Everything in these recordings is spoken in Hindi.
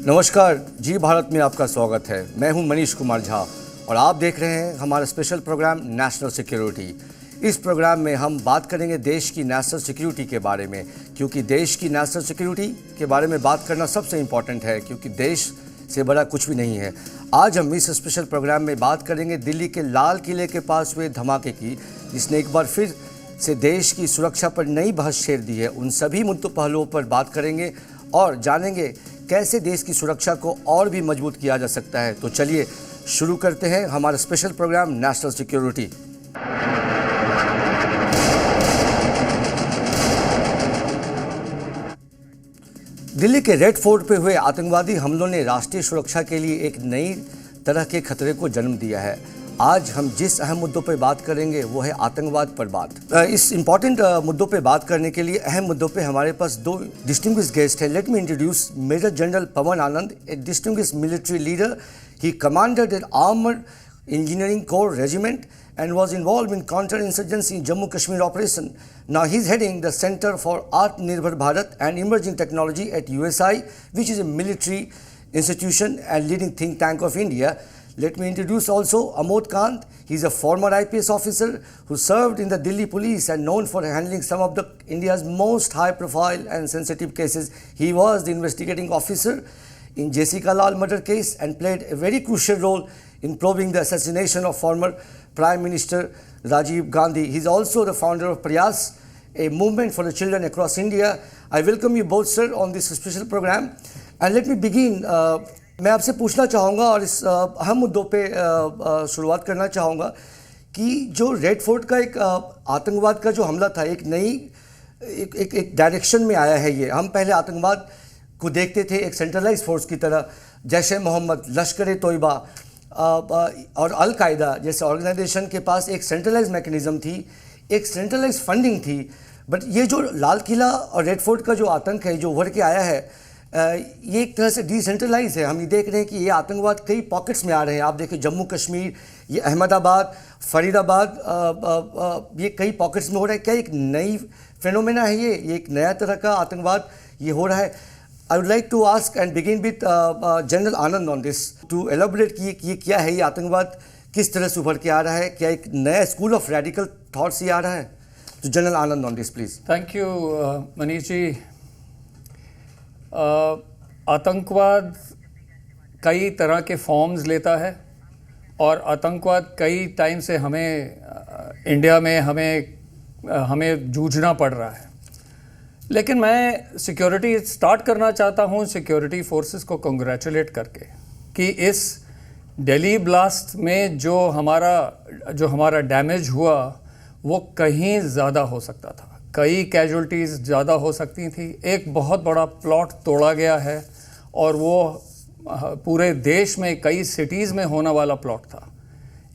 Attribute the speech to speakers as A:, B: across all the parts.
A: नमस्कार जी, भारत में आपका स्वागत है। मैं हूं मनीष कुमार झा और आप देख रहे हैं हमारा स्पेशल प्रोग्राम नेशनल सिक्योरिटी। इस प्रोग्राम में हम बात करेंगे देश की नेशनल सिक्योरिटी के बारे में, क्योंकि देश की नेशनल सिक्योरिटी के बारे में बात करना सबसे इम्पॉर्टेंट है, क्योंकि देश से बड़ा कुछ भी नहीं है। आज हम इस स्पेशल प्रोग्राम में बात करेंगे दिल्ली के लाल किले के पास हुए धमाके की, जिसने एक बार फिर से देश की सुरक्षा पर नई बहस छेड़ दी है। उन सभी मुद्दों पहलुओं पर बात करेंगे और जानेंगे कैसे देश की सुरक्षा को और भी मजबूत किया जा सकता है। तो चलिए शुरू करते हैं हमारा special programme national security. Delhi के रेड फोर्ट पे हुए आतंकवादी हमलों ने राष्ट्रीय सुरक्षा के लिए एक नई तरह के खतरे को जन्म दिया है। आज हम जिस अहम मुद्दों पर बात करेंगे वो है आतंकवाद पर बात। इस इम्पॉर्टेंट मुद्दों पे बात करने के लिए, अहम मुद्दों पे हमारे पास दो डिस्टिंग्विश्ड गेस्ट हैं। Let me introduce major general Pavan Anand, a distinguished military leader. He commanded an armoured engineering corps regiment and was involved in counter-insurgency in Jammu Kashmir operation. Now he is heading the Center for Atmanirbhar Bharat and Emerging Technology at USI, which is a military institution and leading think tank of India. Let me introduce also Amod Kant. He is a former IPS officer who served in the Delhi police and known for handling some of the India's most high-profile and sensitive cases. He was the investigating officer in Jessica Lal murder case and played a very crucial role in probing the assassination of former Prime Minister Rajiv Gandhi. He is also the founder of Prayas, a movement for the children across India. I welcome you both, sir, on this special program. And let me begin. मैं आपसे पूछना चाहूँगा और इस अहम मुद्दों पे शुरुआत करना चाहूँगा कि जो रेड फोर्ट का एक आतंकवाद का जो हमला था, एक नई एक डायरेक्शन में आया है। ये हम पहले आतंकवाद को देखते थे एक सेंट्रलाइज फोर्स की तरह, जैश मोहम्मद, लश्कर-ए-तोयबा और अल-कायदा जैसे ऑर्गेनाइजेशन के पास एक सेंट्रलाइज मैकेनिज़्म थी, एक सेंट्रलाइज फंडिंग थी। बट ये जो लाल किला और रेड फोर्ट का जो आतंक है, जो उभर के आया है, ये एक तरह से डिसेंट्रलाइज है। हम ये देख रहे हैं कि ये आतंकवाद कई पॉकेट्स में आ रहे हैं। आप देखिए जम्मू कश्मीर, ये अहमदाबाद, फरीदाबाद, ये कई पॉकेट्स में हो रहा है। क्या एक नई फिनोमेना है ये एक नया तरह का आतंकवाद ये हो रहा है? I would like to ask and begin with General Anand on this to elaborate कि ये क्या है, ये आतंकवाद किस तरह से उभर के आ रहा है? क्या एक नया स्कूल ऑफ रेडिकल थॉट्स ये आ रहा है? तो general Anand on this please.
B: Thank you Manish ji. आतंकवाद कई तरह के फॉर्म्स लेता है और आतंकवाद कई टाइम से इंडिया में हमें जूझना पड़ रहा है। लेकिन मैं सिक्योरिटी स्टार्ट करना चाहता हूँ सिक्योरिटी फोर्सेस को कंग्रेचुलेट करके कि इस दिल्ली ब्लास्ट में जो हमारा डैमेज हुआ वो कहीं ज़्यादा हो सकता था। कई कैजुअल्टीज़ ज़्यादा हो सकती थी। एक बहुत बड़ा प्लॉट तोड़ा गया है और वो पूरे देश में कई सिटीज़ में होने वाला प्लॉट था।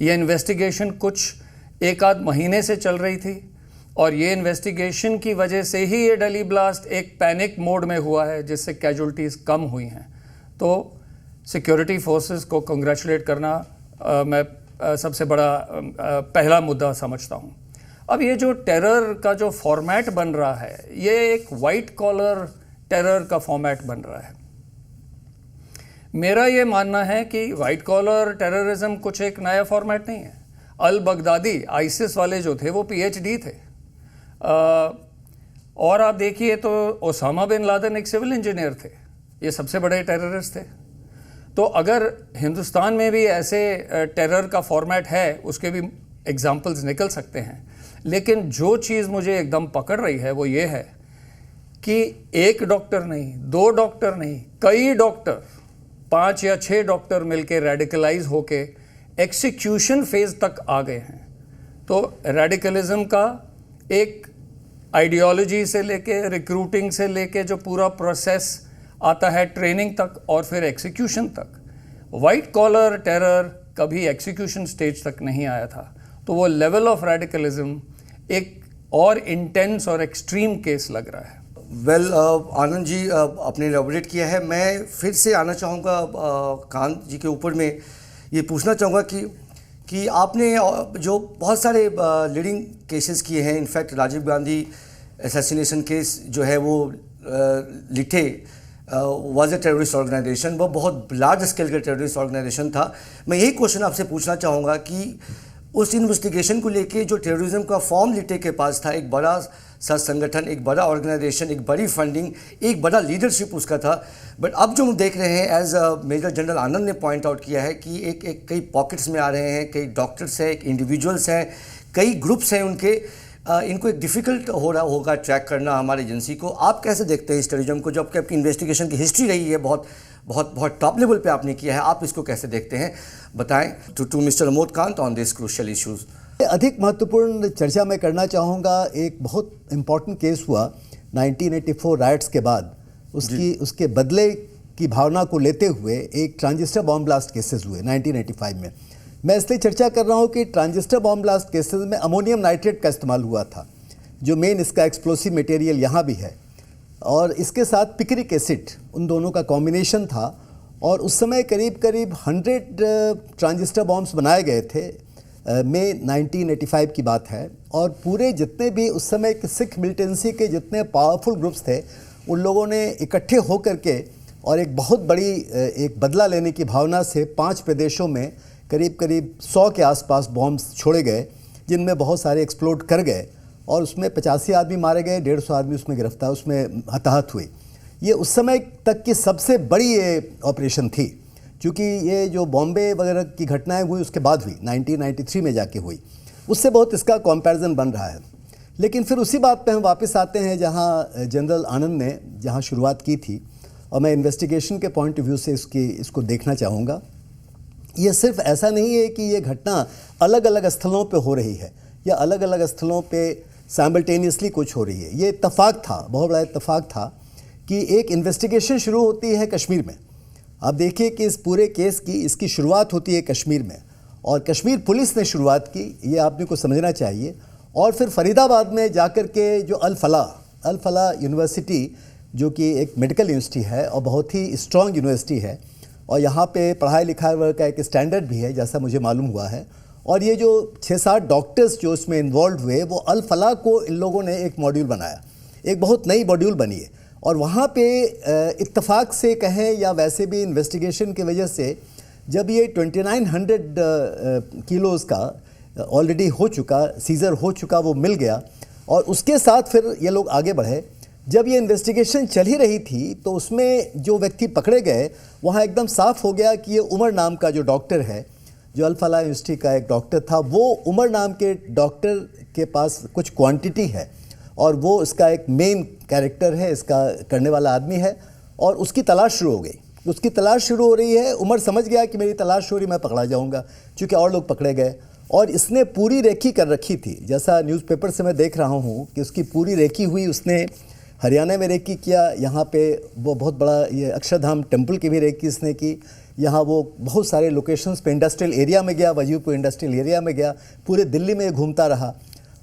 B: ये इन्वेस्टिगेशन कुछ एक आध महीने से चल रही थी और ये इन्वेस्टिगेशन की वजह से ही ये दिल्ली ब्लास्ट एक पैनिक मोड में हुआ है, जिससे कैजुअल्टीज़ कम हुई हैं। तो सिक्योरिटी फोर्सेस को कंग्रेचुलेट करना मैं सबसे बड़ा पहला मुद्दा समझता हूँ। अब ये जो टेरर का जो फॉर्मेट बन रहा है, ये एक वाइट कॉलर टेरर का फॉर्मेट बन रहा है। मेरा ये मानना है कि वाइट कॉलर टेररिज्म कुछ एक नया फॉर्मेट नहीं है। अल बगदादी, आइसिस वाले जो थे वो PhD थे। और आप देखिए तो ओसामा बिन लादेन एक सिविल इंजीनियर थे। ये सबसे बड़े टेररिस्ट थे। तो अगर हिंदुस्तान में भी ऐसे टेरर का फॉर्मेट है, उसके भी एग्जाम्पल्स निकल सकते हैं। लेकिन जो चीज़ मुझे एकदम पकड़ रही है वो ये है कि एक डॉक्टर नहीं, दो डॉक्टर नहीं, कई डॉक्टर, 5 या 6 डॉक्टर मिलकर रेडिकलाइज होके एक्सिक्यूशन फेज तक आ गए हैं। तो रेडिकलिज्म का एक आइडियोलॉजी से लेके, रिक्रूटिंग से लेके जो पूरा प्रोसेस आता है ट्रेनिंग तक और फिर एग्जीक्यूशन तक, वाइट कॉलर टेरर कभी एग्जीक्यूशन स्टेज तक नहीं आया था। तो वो लेवल ऑफ रेडिकलिज्म एक और इंटेंस और एक्सट्रीम केस लग रहा है।
A: वेल, आनंद जी आपने एलैबोरेट किया है। मैं फिर से आना चाहूँगा कांत जी के ऊपर में ये पूछना चाहूँगा कि आपने जो बहुत सारे लीडिंग केसेस किए हैं, in fact Rajiv Gandhi assassination case जो है वो लिखे वाज ए टेररिस्ट ऑर्गेनाइजेशन, वो बहुत लार्ज स्केल का टेररिस्ट ऑर्गेनाइजेशन था। मैं यही क्वेश्चन आपसे पूछना चाहूँगा कि उस इन्वेस्टिगेशन को लेके जो टेररिज्म का फॉर्म लिटे के पास था, एक बड़ा सा संगठन, एक बड़ा ऑर्गेनाइजेशन, एक बड़ी फंडिंग, एक बड़ा लीडरशिप उसका था, बट अब जो हम देख रहे हैं, एज मेजर जनरल आनंद ने पॉइंट आउट किया है कि एक कई पॉकेट्स में आ रहे हैं, कई डॉक्टर्स हैं, इंडिविजुअल्स हैं, कई ग्रुप्स हैं उनके, इनको एक डिफ़िकल्ट हो रहा होगा ट्रैक करना हमारी एजेंसी को। आप कैसे देखते हैं इस टेररिज्म को, जो आपकी इन्वेस्टिगेशन की हिस्ट्री रही है, बहुत बहुत बहुत टॉप लेवल पे आपने किया है, आप इसको कैसे देखते हैं, बताएं to Mister Amod Kant on this crucial issues.
C: अधिक महत्वपूर्ण चर्चा मैं करना चाहूँगा, एक बहुत इम्पॉर्टेंट केस हुआ 1984 राइट्स के बाद, उसके बदले की भावना को लेते हुए एक ट्रांजिस्टर बॉम्ब ब्लास्ट केसेस हुए 1985 में। मैं इसलिए चर्चा कर रहा हूँ कि ट्रांजिस्टर बॉम्ब ब्लास्ट केसेस में अमोनियम नाइट्रेट का इस्तेमाल हुआ था, जो मेन इसका एक्सप्लोसिव मटेरियल यहाँ भी है, और इसके साथ पिक्रिक एसिड, उन दोनों का कॉम्बिनेशन था। और उस समय करीब 100 ट्रांजिस्टर बॉम्ब्स बनाए गए थे, मई 1985 की बात है। और पूरे जितने भी उस समय के सिख मिलिटेंसी के जितने पावरफुल ग्रुप्स थे, उन लोगों ने इकट्ठे होकर के और एक बहुत बड़ी एक बदला लेने की भावना से 5 प्रदेशों में करीब 100 के आसपास बॉम्ब्स छोड़े गए, जिनमें बहुत सारे एक्सप्लोड कर गए, और उसमें 85 आदमी मारे गए, 150 आदमी उसमें हताहत हुए। ये उस समय तक की सबसे बड़ी ये ऑपरेशन थी, क्योंकि ये जो बॉम्बे वगैरह की घटनाएं हुई उसके बाद हुई, 1993 में जाके हुई, उससे बहुत इसका कंपैरिजन बन रहा है। लेकिन फिर उसी बात पे हम वापस आते हैं जहां जनरल आनंद ने जहां शुरुआत की थी, और मैं इन्वेस्टिगेशन के पॉइंट ऑफ व्यू से इसको देखना चाहूँगा। ये सिर्फ ऐसा नहीं है कि ये घटना अलग अलग स्थलों पे हो रही है या अलग अलग स्थलों पे साइमल्टेनियसली कुछ हो रही है। ये इत्तेफाक था, बहुत बड़ा इत्तेफाक था कि एक इन्वेस्टिगेशन शुरू होती है कश्मीर में। आप देखिए कि इस पूरे केस की इसकी शुरुआत होती है कश्मीर में, और कश्मीर पुलिस ने शुरुआत की, ये आपने को समझना चाहिए। और फिर फरीदाबाद में जाकर के जो अल फलाह यूनिवर्सिटी, जो कि एक मेडिकल यूनिवर्सिटी है और बहुत ही स्ट्रॉन्ग यूनिवर्सिटी है, और यहाँ पे पढ़ाई लिखाई का एक स्टैंडर्ड भी है, जैसा मुझे मालूम हुआ है। और ये जो 6-7 डॉक्टर्स जो इसमें इन्वॉल्व हुए, वो अल फलाह को इन लोगों ने एक मॉड्यूल बनाया, एक बहुत नई मॉड्यूल बनी है। और वहाँ पे इत्तेफाक से कहें या वैसे भी इन्वेस्टिगेशन की वजह से, जब ये 2900 किलोज़ का ऑलरेडी हो चुका, सीज़र हो चुका, वो मिल गया, और उसके साथ फिर ये लोग आगे बढ़े। जब ये इन्वेस्टिगेशन चल ही रही थी, तो उसमें जो व्यक्ति पकड़े गए, वहाँ एकदम साफ हो गया कि ये उमर नाम का जो डॉक्टर है, जो अल फलाह यूनिवर्सिटी का एक डॉक्टर था, वो उमर नाम के डॉक्टर के पास कुछ क्वांटिटी है, और वो इसका एक मेन कैरेक्टर है, इसका करने वाला आदमी है। और उसकी तलाश शुरू हो गई, उसकी तलाश शुरू हो रही है। उमर समझ गया कि मेरी तलाश हो रही, मैं पकड़ा जाऊंगा, क्योंकि और लोग पकड़े गए। और इसने पूरी रेकी कर रखी थी, जैसा न्यूज़पेपर से मैं देख रहा हूँ कि उसकी पूरी रेकी हुई। उसने हरियाणा में रेकी किया, यहाँ पे वो बहुत बड़ा ये अक्षरधाम टेम्पल की भी रेकी इसने की, यहाँ वो बहुत सारे लोकेशंस पे इंडस्ट्रियल एरिया में गया, वजीरपुर इंडस्ट्रियल एरिया में गया, पूरे दिल्ली में घूमता रहा,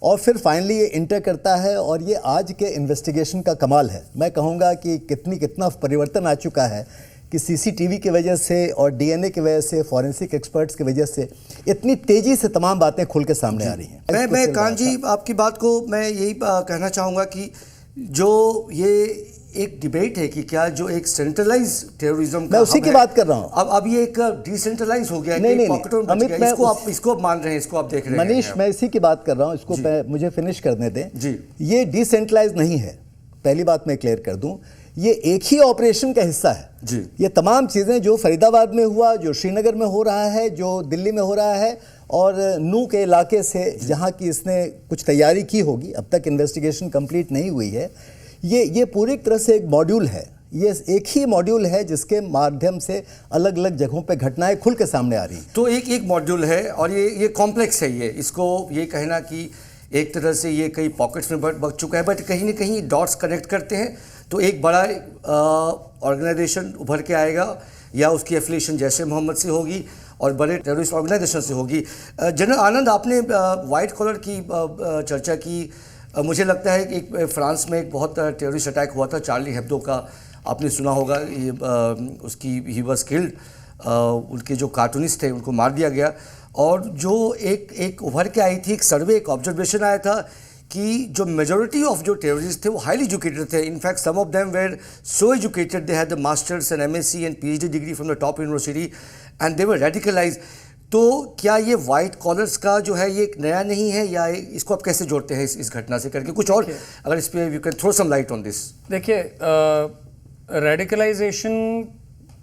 C: और फिर फाइनली ये इंटर करता है। और ये आज के इन्वेस्टिगेशन का कमाल है। मैं कहूँगा कि कितना परिवर्तन आ चुका है कि सीसीटीवी की वजह से और डीएनए की वजह से, फॉरेंसिक एक्सपर्ट्स की वजह से इतनी तेज़ी से तमाम बातें खुल के सामने आ रही हैं।
A: मैं कांत जी, आपकी बात को मैं यही कहना चाहूँगा कि जो ये एक डिबेट है कि क्या जो एक सेंट्रलाइज टेररिज्म का,
C: मैं उसी की बात कर रहा हूँ।
A: अब ये एक डिसेंट्रलाइज हो गया,
C: नहीं,
A: अमित, इसको आप मान रहे हैं, इसको आप देख रहे हैं
C: मनीष, मैं इसी की बात कर रहा हूँ, इसको मुझे फिनिश करने दें
A: जी। ये
C: डिसेंट्रलाइज नहीं है, पहली बात मैं क्लियर कर दूं। ये एक ही ऑपरेशन का हिस्सा है
A: जी।
C: ये तमाम चीज़ें जो फरीदाबाद में हुआ, जो श्रीनगर में हो रहा है, जो दिल्ली में हो रहा है, और नू के इलाके से जहाँ की इसने कुछ तैयारी की होगी, अब तक इन्वेस्टिगेशन कंप्लीट नहीं हुई है, ये पूरी तरह से एक मॉड्यूल है। ये एक ही मॉड्यूल है जिसके माध्यम से अलग अलग जगहों पे घटनाएं खुल के सामने आ रही हैं।
A: तो एक मॉड्यूल है, और ये कॉम्प्लेक्स है। इसको ये कहना कि एक तरह से ये कई पॉकेट्स में बढ़ चुका है, बट कहीं ना कहीं डॉट्स कनेक्ट करते हैं तो एक बड़ा ऑर्गेनाइजेशन उभर के आएगा, या उसकी एफिलिएशन जैसे मोहम्मद से होगी और बड़े टेररिस्ट ऑर्गेनाइजेशन से होगी। जनरल आनंद, आपने वाइट कॉलर की चर्चा की। मुझे लगता है कि एक फ्रांस में एक बहुत टेररिस्ट अटैक हुआ था, चार्ली हेब्दो का, आपने सुना होगा। उसकी ही वाज किल्ड, उनके जो कार्टूनिस्ट थे उनको मार दिया गया। और जो एक उभर के आई थी एक सर्वे, एक ऑब्जर्वेशन आया था कि जो मेजोरिटी ऑफ जो टेररिस्ट थे वो हाईली एजुकेटेड थे. In fact some of them were so educated, they had the masters and MSc एंड PhD degree from the top university and they were radicalise. तो क्या ये वाइट कॉलर्स का जो है ये एक नया नहीं है, या इसको आप कैसे जोड़ते हैं इस घटना से करके कुछ और, अगर इस पे you can throw some light on this.
B: देखिए, रेडिकलाइजेशन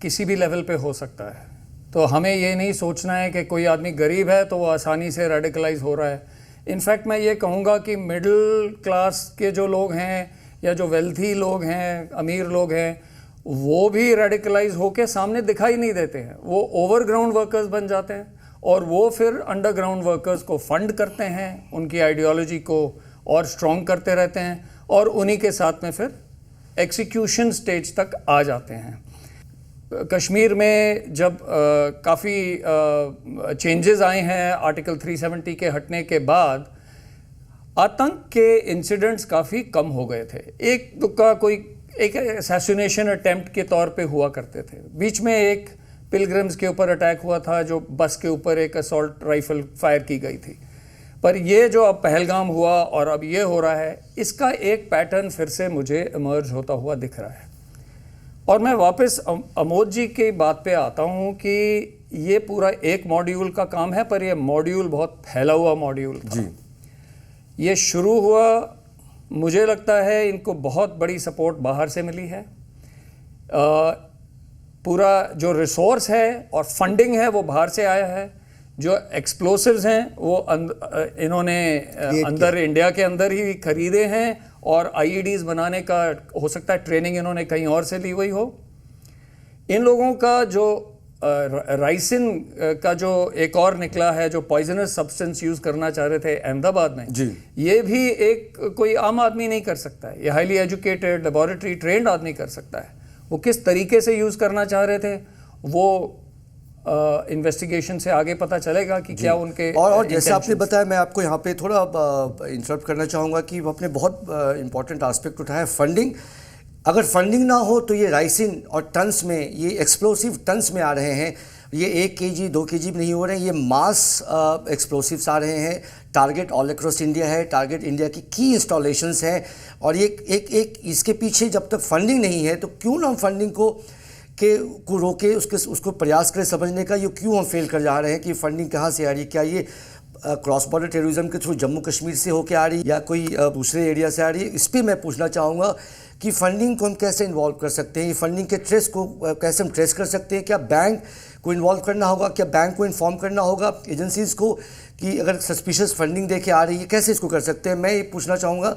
B: किसी भी लेवल पे हो सकता है, तो हमें ये नहीं सोचना है कि कोई आदमी गरीब है तो वो आसानी से रेडिकलाइज हो रहा है. इनफैक्ट मैं ये कहूँगा कि मिडिल क्लास के जो लोग हैं या जो वेल्थी लोग हैं, अमीर लोग हैं, वो भी रेडिकलाइज होके सामने दिखाई नहीं देते हैं. वो ओवरग्राउंड वर्कर्स बन जाते हैं और वो फिर अंडरग्राउंड वर्कर्स को फंड करते हैं, उनकी आइडियोलॉजी को और स्ट्रॉन्ग करते रहते हैं और उन्हीं के साथ में फिर एक्सिक्यूशन स्टेज तक आ जाते हैं. कश्मीर में जब काफ़ी चेंजेस आए हैं आर्टिकल 370 के हटने के बाद, आतंक के इंसिडेंट्स काफ़ी कम हो गए थे. एक दुक्का कोई एक असैसिनेशन अटेम्प्ट के तौर पे हुआ करते थे. बीच में एक पिलग्रिम्स के ऊपर अटैक हुआ था, जो बस के ऊपर एक असॉल्ट राइफल फायर की गई थी. पर ये जो अब पहलगाम हुआ और अब ये हो रहा है, इसका एक पैटर्न फिर से मुझे इमर्ज होता हुआ दिख रहा है. और मैं वापस अमोद जी की बात पे आता हूँ कि ये पूरा एक मॉड्यूल का काम है, पर ये मॉड्यूल बहुत फैला हुआ मॉड्यूल था जी. ये शुरू हुआ, मुझे लगता है इनको बहुत बड़ी सपोर्ट बाहर से मिली है. पूरा जो रिसोर्स है और फंडिंग है वो बाहर से आया है. जो एक्सप्लोसिव्स हैं वो इन्होंने अंदर इंडिया के अंदर ही खरीदे हैं, और IEDs बनाने का हो सकता है ट्रेनिंग इन्होंने कहीं और से ली हुई हो. इन लोगों का जो राइसिन का जो एक और निकला है, जो पॉइजनस सब्सटेंस यूज़ करना चाह रहे थे अहमदाबाद में जी, ये भी एक कोई आम आदमी नहीं कर सकता है. ये हाईली एजुकेटेड लेबोरेटरी ट्रेंड आदमी कर सकता है. वो किस तरीके से यूज़ करना चाह रहे थे वो इन्वेस्टिगेशन से आगे पता चलेगा कि क्या उनके
A: और जैसे आपने बताया, मैं आपको यहाँ पे थोड़ा इंटरप्ट करना चाहूँगा कि आपने बहुत इंपॉर्टेंट एस्पेक्ट उठाया, फंडिंग. अगर फंडिंग ना हो तो ये राइसिन और टन्स में, ये एक्सप्लोसिव टन्स में आ रहे हैं. ये 1 kg 2 kg भी नहीं हो रहे हैं, ये मास एक्सप्लोसिव्स आ रहे हैं. टारगेट ऑल अक्रॉस इंडिया है, टारगेट इंडिया की इंस्टॉलेशंस हैं. और ये एक इसके पीछे जब तक फंडिंग नहीं है तो क्यों ना हम फंडिंग को रोके, उसको प्रयास करें समझने का. ये क्यों हम फेल कर जा रहे हैं कि फंडिंग कहाँ से आ रही है? क्या ये क्रॉस बॉर्डर टेररिज्म के थ्रू जम्मू कश्मीर से होके आ रही है या कोई दूसरे एरिया से आ रही है? इस पर मैं पूछना चाहूँगा कि फंडिंग को हम कैसे इन्वॉल्व कर सकते हैं, ये फंडिंग के ट्रेस को कैसे हम ट्रेस कर सकते हैं? क्या बैंक को इन्वॉल्व करना होगा? क्या बैंक को इन्फॉर्म करना होगा एजेंसीज़ को कि अगर सस्पिशियस फंडिंग देके आ रही है, कैसे इसको कर सकते हैं? मैं ये पूछना चाहूँगा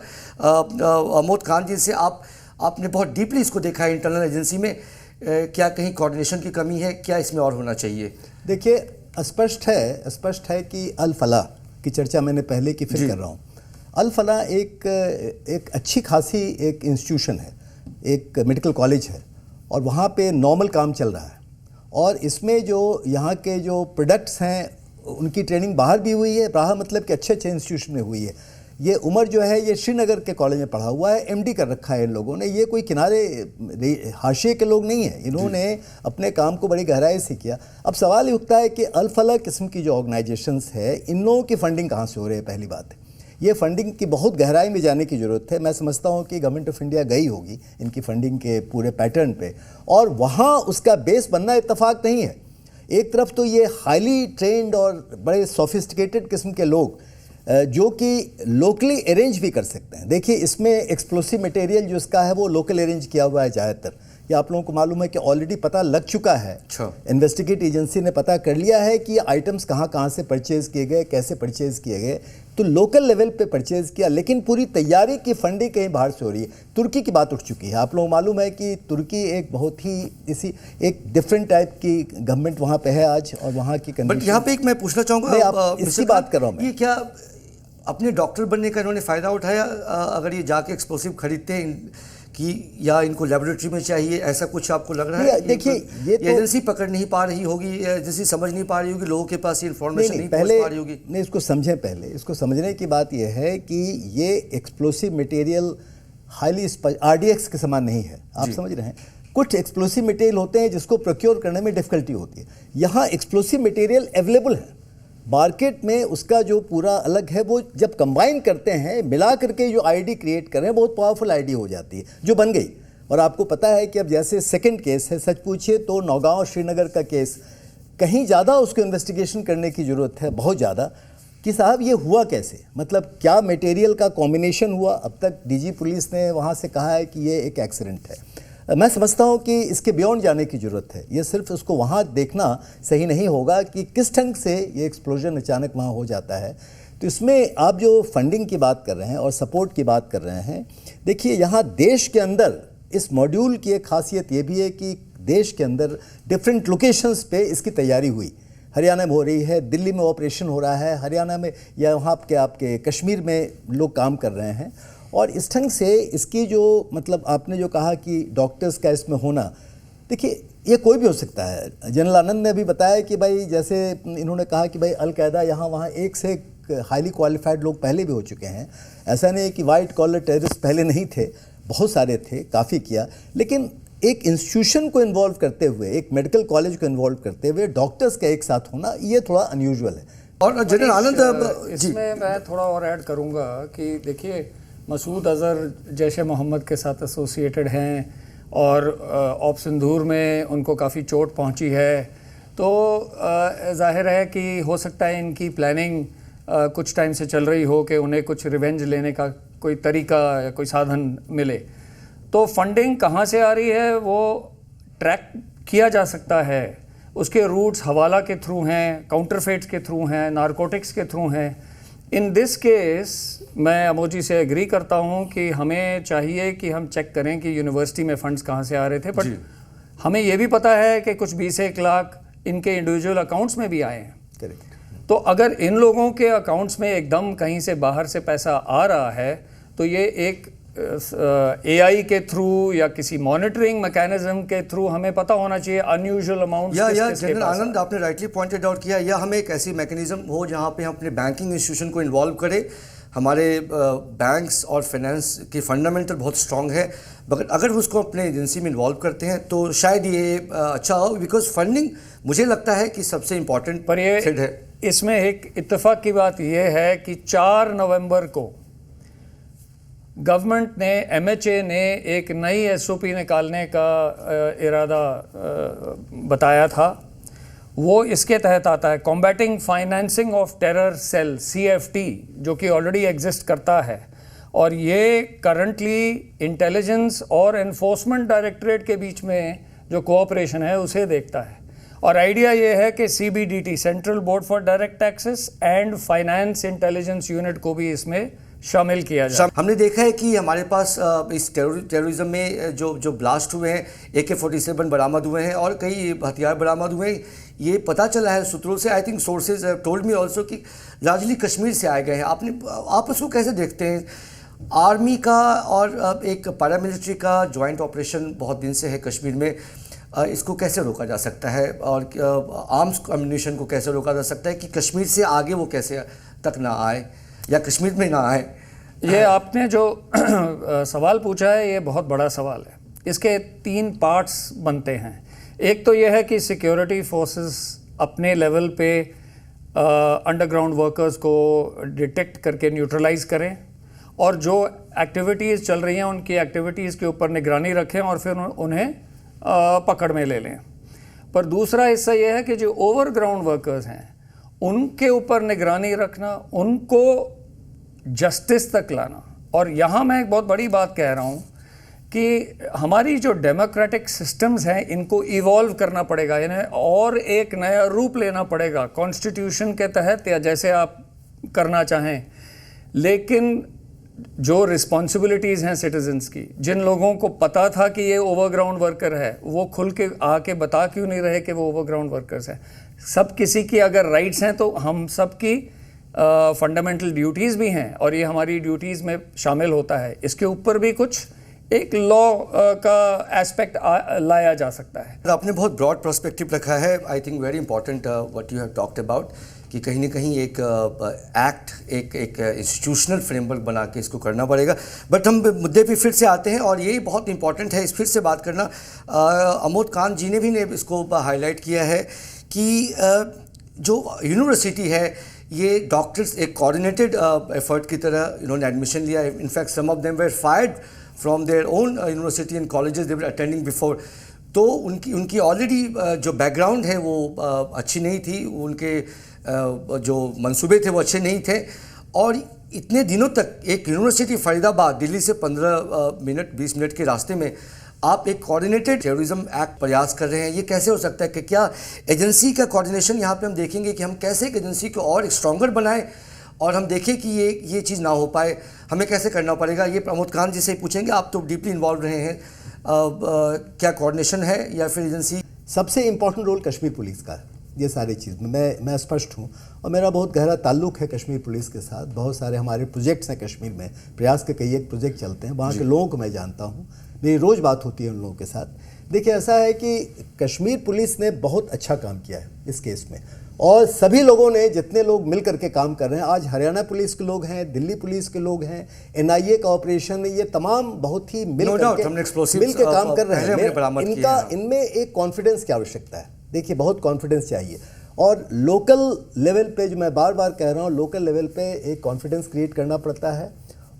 A: अमोद खान जी से. आपने बहुत डीपली इसको देखा है इंटरनल एजेंसी में. क्या कहीं कोऑर्डिनेशन की कमी है? क्या इसमें और होना चाहिए?
C: देखिए, स्पष्ट है कि अल फलाह की चर्चा मैंने पहले की फिर कर रहा हूँ. अल फलाह एक अच्छी खासी एक इंस्टीट्यूशन है, एक मेडिकल कॉलेज है, और वहाँ पे नॉर्मल काम चल रहा है. और इसमें जो यहाँ के जो प्रोडक्ट्स हैं उनकी ट्रेनिंग बाहर भी हुई है, बाहर मतलब कि अच्छे इंस्टीट्यूशन में हुई है. ये उमर जो है ये श्रीनगर के कॉलेज में पढ़ा हुआ है, MD कर रखा है इन लोगों ने. ये कोई किनारे हाशिए के लोग नहीं हैं, इन्होंने अपने काम को बड़ी गहराई से किया. अब सवाल ये उठता है कि अल फलाह किस्म की जो ऑर्गेनाइजेशंस है, इन लोगों की फंडिंग कहाँ से हो रही है? पहली बात है, ये फंडिंग की बहुत गहराई में जाने की ज़रूरत है. मैं समझता हूँ कि गवर्नमेंट ऑफ इंडिया गई होगी इनकी फंडिंग के पूरे पैटर्न पे, और वहाँ उसका बेस बनना इत्तेफाक नहीं है. एक तरफ तो ये हाईली ट्रेंड और बड़े सोफिस्टिकेटेड किस्म के लोग जो कि लोकली अरेंज भी कर सकते हैं. देखिए, इसमें एक्सप्लोसिव मटेरियल जो इसका है वो लोकल अरेंज किया हुआ है ज़्यादातर. ये आप लोगों को मालूम है कि ऑलरेडी पता लग चुका है, इन्वेस्टिगेट एजेंसी ने पता कर लिया है कि ये आइटम्स कहाँ से परचेज़ किए गए, कैसे परचेज़ किए गए. तो लोकल लेवल पे परचेज़ किया, लेकिन पूरी तैयारी की फंडिंग कहीं बाहर से हो रही है. तुर्की की बात उठ चुकी है. आप लोगों को मालूम है कि तुर्की एक बहुत ही एक डिफरेंट टाइप की गवर्नमेंट वहाँ पे है आज, और वहाँ की
A: बट यहाँ पे एक मैं पूछना चाहूँगा,
C: इसकी बात कर रहा हूँ मैं,
A: ये क्या अपने डॉक्टर बनने का इन्होंने फ़ायदा उठाया अगर ये जाके एक्सप्लोसिव खरीदते हैं कि, या इनको लेबोरेटरी में चाहिए, ऐसा कुछ आपको लग रहा है?
C: देखिए, ये तो
A: एजेंसी पकड़ नहीं पा रही होगी, एजेंसी समझ नहीं पा रही होगी, लोगों के पास ये इन्फॉर्मेशन नहीं पहुंच पा रही होगी.
C: नहीं, इसको समझें. पहले इसको समझने की बात यह है कि ये एक्सप्लोसिव मटेरियल हाईली RDX के समान नहीं है. आप समझ रहे हैं, कुछ एक्सप्लोसिव मटेरियल होते हैं जिसको प्रोक्योर करने में डिफिकल्टी होती है. यहाँ एक्सप्लोसिव मटेरियल अवेलेबल है, मार्केट में उसका जो पूरा अलग है, वो जब कंबाइन करते हैं, मिला करके जो आईडी क्रिएट करें, बहुत पावरफुल आईडी हो जाती है जो बन गई। और आपको पता है कि अब जैसे सेकंड केस है, सच पूछिए तो नौगांव श्रीनगर का केस, कहीं ज़्यादा उसको इन्वेस्टिगेशन करने की ज़रूरत है, बहुत ज़्यादा, कि साहब ये हुआ कैसे, मतलब क्या मटेरियल का कॉम्बिनेशन हुआ। अब तक डीजी पुलिस ने वहाँ से कहा है कि ये एक एक्सीडेंट है। मैं समझता हूँ कि इसके बियॉन्ड जाने की ज़रूरत है। ये सिर्फ उसको वहाँ देखना सही नहीं होगा कि किस ढंग से ये एक्सप्लोजन अचानक वहाँ हो जाता है। तो इसमें आप जो फंडिंग की बात कर रहे हैं और सपोर्ट की बात कर रहे हैं, देखिए यहाँ देश के अंदर इस मॉड्यूल की एक खासियत ये भी है कि देश के अंदर डिफरेंट लोकेशंस पे इसकी तैयारी हुई। हरियाणा में हो रही है, दिल्ली में ऑपरेशन हो रहा है, हरियाणा में या वहाँ के आपके कश्मीर में लोग काम कर रहे हैं। और इस ढंग से इसकी जो मतलब आपने जो कहा कि डॉक्टर्स का इसमें होना, देखिए ये कोई भी हो सकता है। जनरल आनंद ने भी बताया कि भाई जैसे इन्होंने कहा कि भाई अलकायदा यहाँ वहाँ एक से एक हाईली क्वालिफाइड लोग पहले भी हो चुके हैं। ऐसा नहीं कि वाइट कॉलर टेररिस्ट पहले नहीं थे, बहुत सारे थे, काफ़ी किया। लेकिन एक इंस्टीट्यूशन को इन्वॉल्व करते हुए, एक मेडिकल कॉलेज को इन्वॉल्व करते हुए डॉक्टर्स का एक साथ होना, ये थोड़ा अनयूजुअल है।
A: और जनरल आनंद
B: इसमें मैं थोड़ा और ऐड करूंगा कि देखिए मसूद अज़हर जैश मोहम्मद के साथ एसोसिएटेड हैं और ऑप सिंदूर में उनको काफ़ी चोट पहुंची है, तो जाहिर है कि हो सकता है इनकी प्लानिंग कुछ टाइम से चल रही हो कि उन्हें कुछ रिवेंज लेने का कोई तरीका या कोई साधन मिले। तो फंडिंग कहाँ से आ रही है वो ट्रैक किया जा सकता है। उसके रूट्स हवाला के थ्रू हैं, काउंटरफेट्स के थ्रू हैं, नारकोटिक्स के थ्रू हैं। इन दिस केस मैं अमोजी से एग्री करता हूँ कि हमें चाहिए कि हम चेक करें कि यूनिवर्सिटी में फंड्स कहाँ से आ रहे थे, बट हमें ये भी पता है कि कुछ 20-1 लाख इनके इंडिविजुअल अकाउंट्स में भी आए हैं।
C: करेक्ट।
B: तो अगर इन लोगों के अकाउंट्स में एकदम कहीं से बाहर से पैसा आ रहा है तो ये एक एआई के थ्रू या किसी मॉनिटरिंग मैकेनिज्म के थ्रू हमें पता होना चाहिए अनयूजुअल अमाउंट।
A: या जनरल आनंद आपने राइटली पॉइंटेड आउट किया, या हमें एक ऐसी मैकेनिज्म हो जहाँ पे हम अपने बैंकिंग इंस्टीट्यूशन को इन्वॉल्व करें। हमारे बैंक्स और फाइनेंस की फंडामेंटल बहुत स्ट्रांग है, मगर अगर उसको अपने एजेंसी में इन्वॉल्व करते हैं तो शायद ये अच्छा हो, बिकॉज फंडिंग मुझे लगता है कि सबसे इम्पॉर्टेंट
B: पर ये
A: है।
B: इसमें एक इत्तेफाक की बात यह है कि 4 नवंबर को गवर्नमेंट ने, एमएचए ने एक नई एसओपी निकालने का इरादा बताया था। वो इसके तहत आता है, combating financing of terror cell, CFT, जो कि ऑलरेडी एग्जिस्ट करता है। और ये करंटली इंटेलिजेंस और एनफोर्समेंट डायरेक्टरेट के बीच में जो कोऑपरेशन है उसे देखता है। और आइडिया ये है कि CBDT, central board for direct taxes, and finance intelligence unit को भी इसमें शामिल किया जाए।
A: हमने देखा है कि हमारे पास इस टेररिज्म में जो ब्लास्ट हुए हैं, AK-47 बरामद हुए हैं और कई हथियार बरामद हुए हैं। ये पता चला है सूत्रों से, I think sources told me also, कि लार्जली कश्मीर से आए गए हैं। आप उसको कैसे देखते हैं? आर्मी का और एक पैरामिलिट्री का जॉइंट ऑपरेशन बहुत दिन से है कश्मीर में, इसको कैसे रोका जा सकता है? और आर्म्स अम्यूनिशन को कैसे रोका जा सकता है कि कश्मीर से आगे वो कैसे तक ना आए या कश्मीर में ना आए?
B: ये आपने जो सवाल पूछा है ये बहुत बड़ा सवाल है। इसके 3 पार्ट्स बनते हैं। एक तो ये है कि सिक्योरिटी फोर्सेस अपने लेवल पे अंडरग्राउंड वर्कर्स को डिटेक्ट करके न्यूट्रलाइज करें और जो एक्टिविटीज़ चल रही हैं उनकी एक्टिविटीज़ के ऊपर निगरानी रखें और फिर उन्हें पकड़ में ले लें। पर दूसरा हिस्सा ये है कि जो ओवरग्राउंड वर्कर्स हैं उनके ऊपर निगरानी रखना, उनको जस्टिस तक लाना। और यहाँ मैं एक बहुत बड़ी बात कह रहा हूँ कि हमारी जो डेमोक्रेटिक सिस्टम्स हैं इनको इवॉल्व करना पड़ेगा, इन्हें और एक नया रूप लेना पड़ेगा कॉन्स्टिट्यूशन के तहत या जैसे आप करना चाहें। लेकिन जो रिस्पॉन्सिबिलिटीज़ हैं सिटीजन्स की, जिन लोगों को पता था कि ये ओवरग्राउंड वर्कर है, वो खुल के आके बता क्यों नहीं रहे कि वो ओवरग्राउंड वर्कर्स हैं? सब किसी की अगर राइट्स हैं तो हम सब की फंडामेंटल ड्यूटीज़ भी हैं और ये हमारी ड्यूटीज़ में शामिल होता है। इसके ऊपर भी कुछ एक लॉ का एस्पेक्ट लाया जा सकता है।
A: आपने बहुत ब्रॉड पर्सपेक्टिव रखा है। I think very important what you have talked about, कि कहीं ना कहीं एक एक्ट, एक इंस्टीट्यूशनल फ्रेमवर्क बना के इसको करना पड़ेगा। बट हम मुद्दे पे फिर से आते हैं और ये बहुत इंपॉर्टेंट है इस फिर से बात करना। अमोद कांत जी ने भी इसको हाईलाइट किया है कि जो यूनिवर्सिटी है ये डॉक्टर्स एक कोऑर्डिनेटेड एफर्ट की तरह इन्होंने एडमिशन लिया है। In fact some of them were fired from their own university and colleges they were attending before. तो उनकी ऑलरेडी जो बैकग्राउंड है वो अच्छी नहीं थी, उनके जो मंसूबे थे वो अच्छे नहीं थे। और इतने दिनों तक एक यूनिवर्सिटी फरीदाबाद, दिल्ली से 15 मिनट 20 मिनट के रास्ते में आप एक कोऑर्डिनेटेड टेररिज्म एक्ट प्रयास कर रहे हैं। ये कैसे हो सकता है कि क्या एजेंसी का कोऑर्डिनेशन, यहाँ पे हम देखेंगे कि हम कैसे एक एजेंसी को और स्ट्रॉन्गर बनाएं और हम देखें कि ये चीज़ ना हो पाए, हमें कैसे करना पड़ेगा। ये प्रमोद कांत जी से पूछेंगे, आप तो डीपली इन्वॉल्व रहे हैं, क्या कोऑर्डिनेशन है या फिर एजेंसी?
C: सबसे इम्पोर्टेंट रोल कश्मीर पुलिस का है ये सारी चीज़ में, मैं स्पष्ट हूँ और मेरा बहुत गहरा ताल्लुक़ है कश्मीर पुलिस के साथ। बहुत सारे हमारे प्रोजेक्ट्स हैं कश्मीर में, प्रयास के कई एक प्रोजेक्ट चलते हैं, वहाँ के लोगों को मैं जानता हूँ, मेरी रोज़ बात होती है उन लोगों के साथ। देखिए ऐसा है कि कश्मीर पुलिस ने बहुत अच्छा काम किया है इस केस में, और सभी लोगों ने, जितने लोग मिल करके काम कर रहे हैं, आज हरियाणा पुलिस के लोग हैं, दिल्ली पुलिस के लोग हैं, NIA का ऑपरेशन, ये तमाम बहुत ही मिल के काम कर रहे हैं। इनमें एक कॉन्फिडेंस की आवश्यकता है। देखिए बहुत कॉन्फिडेंस चाहिए, और लोकल लेवल पे, जो मैं बार बार कह रहा हूँ, लोकल लेवल पे एक कॉन्फिडेंस क्रिएट करना पड़ता है,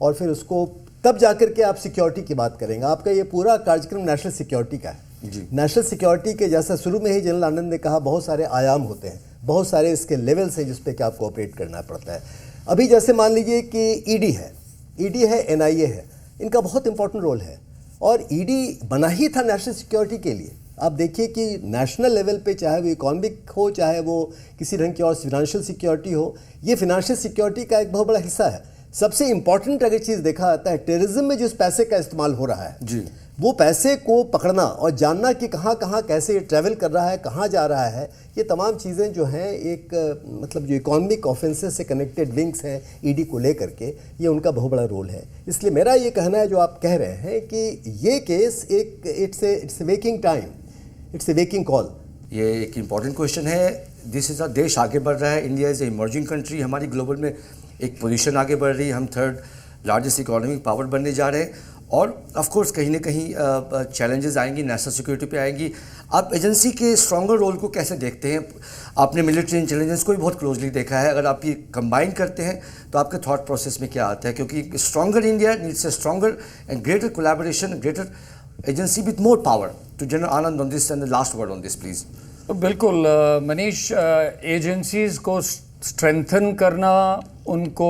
C: और फिर उसको तब जाकर के आप सिक्योरिटी की बात करेंगे। आपका ये पूरा कार्यक्रम नेशनल सिक्योरिटी का है। नेशनल सिक्योरिटी के, जैसा शुरू में ही जनरल आनंद ने कहा, बहुत सारे आयाम होते हैं, बहुत सारे इसके लेवल्स हैं जिस पे कि आपको ऑपरेट करना पड़ता है। अभी जैसे मान लीजिए कि ईडी है, NIA है, इनका बहुत इंपॉर्टेंट रोल है, और ईडी बना ही था नेशनल सिक्योरिटी के लिए। आप देखिए कि नेशनल लेवल पे, चाहे वो इकोनॉमिक हो, चाहे वो किसी ढंग की और फिनेंशियल सिक्योरिटी हो, ये फिनेंशियल सिक्योरिटी का एक बहुत बड़ा हिस्सा है। सबसे इंपॉर्टेंट अगर चीज़ देखा जाता है, टेररिज्म में जिस पैसे का इस्तेमाल हो रहा है जी, वो पैसे को पकड़ना और जानना कि कहाँ कहाँ कैसे ये ट्रैवल कर रहा है, कहाँ जा रहा है, ये तमाम चीज़ें जो हैं, एक मतलब जो इकोनॉमिक ऑफेंसेस से कनेक्टेड लिंक्स हैं ईडी को लेकर के, ये उनका बहुत बड़ा रोल है। इसलिए मेरा ये कहना है, जो आप कह रहे हैं कि ये केस एक it's a waking time, it's a waking call.
A: ये एक इम्पॉर्टेंट क्वेश्चन है। दिस इज़ अ देश आगे बढ़ रहा है, India is a emerging country, हमारी ग्लोबल में एक पोजीशन आगे बढ़ रही है, हम 3rd लार्जेस्ट इकोनॉमिक पावर बनने जा रहे हैं, और ऑफ कोर्स कहीं ना कहीं चैलेंजेस आएंगी, नेशनल सिक्योरिटी पे आएंगी। आप एजेंसी के स्ट्रॉन्गर रोल को कैसे देखते हैं? आपने मिलिट्री इंटेलिजेंस को भी बहुत क्लोजली देखा है, अगर आप ये कंबाइन करते हैं तो आपके थॉट प्रोसेस में क्या आता है? क्योंकि stronger India needs a stronger and greater collaboration, greater agency with more power. To general Anand on this and the last word on this please.
B: बिल्कुल मनीष, एजेंसीज़ को स्ट्रेंथन करना, उनको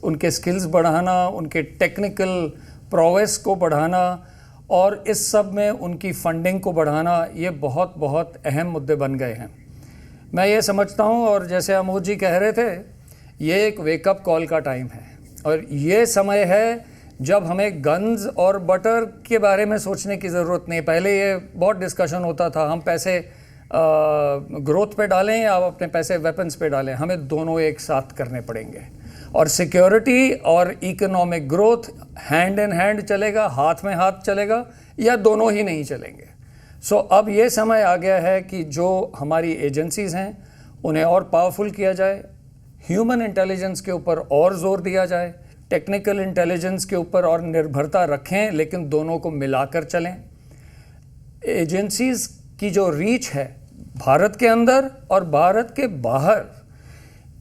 B: उनके स्किल्स बढ़ाना, उनके टेक्निकल प्रोवेस को बढ़ाना, और इस सब में उनकी फंडिंग को बढ़ाना, ये बहुत बहुत अहम मुद्दे बन गए हैं। मैं ये समझता हूँ, और जैसे अमोद जी कह रहे थे, ये एक वेकअप कॉल का टाइम है, और ये समय है जब हमें गन्स और बटर के बारे में सोचने की ज़रूरत नहीं। पहले ये बहुत डिस्कशन होता था, हम पैसे ग्रोथ पे डालें या अपने पैसे वेपन्स पे डालें, हमें दोनों एक साथ करने पड़ेंगे, और सिक्योरिटी और economic growth hand in hand चलेगा, हाथ में हाथ चलेगा, या दोनों ही नहीं चलेंगे। सो अब ये समय आ गया है कि जो हमारी एजेंसीज़ हैं उन्हें और पावरफुल किया जाए, ह्यूमन इंटेलिजेंस के ऊपर और जोर दिया जाए, टेक्निकल इंटेलिजेंस के ऊपर और निर्भरता रखें, लेकिन दोनों को मिलाकर चलें। एजेंसीज़ की जो रीच है भारत के अंदर और भारत के बाहर,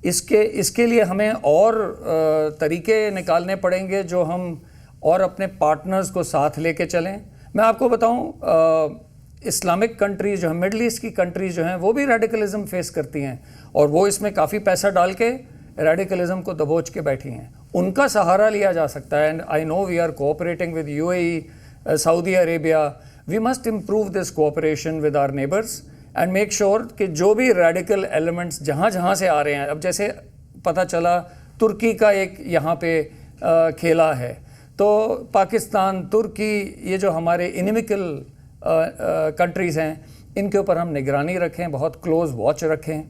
B: इसके लिए हमें और तरीके निकालने पड़ेंगे, जो हम और अपने पार्टनर्स को साथ लेके चलें। मैं आपको बताऊं, इस्लामिक कंट्रीज़ जो हैं, मिडल ईस्ट की कंट्रीज़ जो हैं, वो भी रेडिकलिज्म फेस करती हैं, और वो इसमें काफ़ी पैसा डाल के रेडिकलिज्म को दबोच के बैठी हैं। उनका सहारा लिया जा सकता है, and I know we are cooperating with UAE, Saudi Arabia. We must improve this cooperation with our neighbours and make sure कि जो भी रेडिकल एलिमेंट्स जहाँ जहाँ से आ रहे हैं, अब जैसे पता चला तुर्की का एक यहाँ पे खेला है, तो पाकिस्तान, तुर्की, ये जो हमारे इनिमिकल कंट्रीज़ हैं, इनके ऊपर हम निगरानी रखें, बहुत क्लोज वॉच रखें।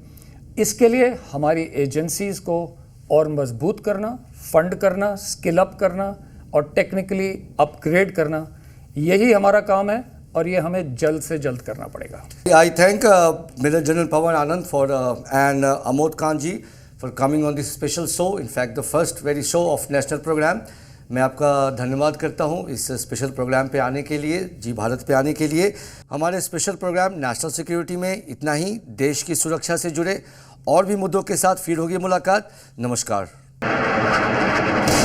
B: इसके लिए हमारी एजेंसीज़ को और मजबूत करना, फंड करना, स्किल अप करना और टेक्निकली अपग्रेड करना, यही हमारा काम है, और ये हमें जल्द से जल्द करना पड़ेगा।
A: I thank major general Pavan Anand for and Amod Kant ji for coming on this special show, in fact the first very show of national program. मैं आपका धन्यवाद करता हूं इस स्पेशल प्रोग्राम पे आने के लिए, जी भारत पे आने के लिए। हमारे स्पेशल प्रोग्राम नेशनल सिक्योरिटी में इतना ही। देश की सुरक्षा से जुड़े और भी मुद्दों के साथ फिर होगी मुलाकात। नमस्कार।